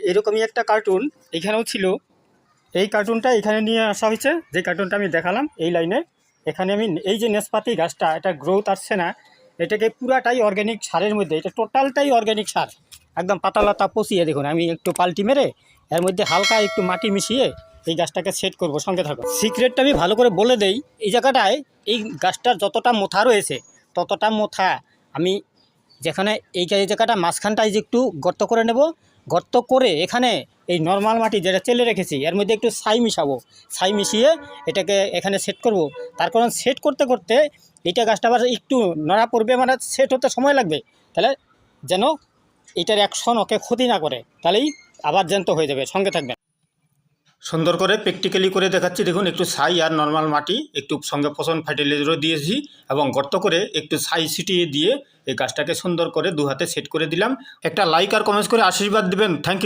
এরকমই একটা কার্টুন এখানেও ছিল। এই কার্টুনটা এখানে নিয়ে আসা হয়েছে, যে কার্টুনটা আমি দেখালাম এই লাইনে। এখানে আমি এই যে নেসপাতি গাছটা, এটা গ্রোথ আসছে না, এটাকে পুরাটাই অর্গ্যানিক সারের মধ্যে, এটা টোটালটাই অর্গ্যানিক সার, একদম পাতালতা পচিয়ে দেখুন আমি একটু পাল্টি মেরে এর মধ্যে হালকা একটু মাটি মিশিয়ে এই গাছটাকে সেট করব। সঙ্গে থাকো, সিক্রেটটা আমি ভালো করে বলে দেই। এই জায়গাটায় এই গাছটার যতটা মোথা রয়েছে ততটা মোথা আমি যেখানে এই জায়গাটা মাঝখানটায় যে একটু গর্ত করে নেব, গর্ত করে এখানে এই নর্মাল মাটি যেটা চেলে রেখেছি এর মধ্যে একটু ছাই মিশাবো, ছাই মিশিয়ে এটাকে এখানে সেট করব। তার কারণ সেট করতে করতে এইটা গাছটা আবার একটু নড়া পড়বে, মানে সেট হতে সময় লাগবে, তাহলে যেন এটার অ্যাকশন ওকে ক্ষতি না করে, তাহলেই আবার জ্যান্ত হয়ে যাবে। সঙ্গে থাকবেন। সুন্দর করে প্র্যাকটিক্যালি করে দেখাচ্ছি। দেখুন একটু ছাই আর নর্মাল মাটি একটু সঙ্গে পচন ফার্টিলাইজারও দিয়েছি এবং গর্ত করে একটু ছাই ছিটিয়ে দিয়ে এই গাছটাকে সুন্দর করে দু হাতে সেট করে দিলাম। একটা লাইক আর কমেন্টস করে আশীর্বাদ দিবেন। Thank you.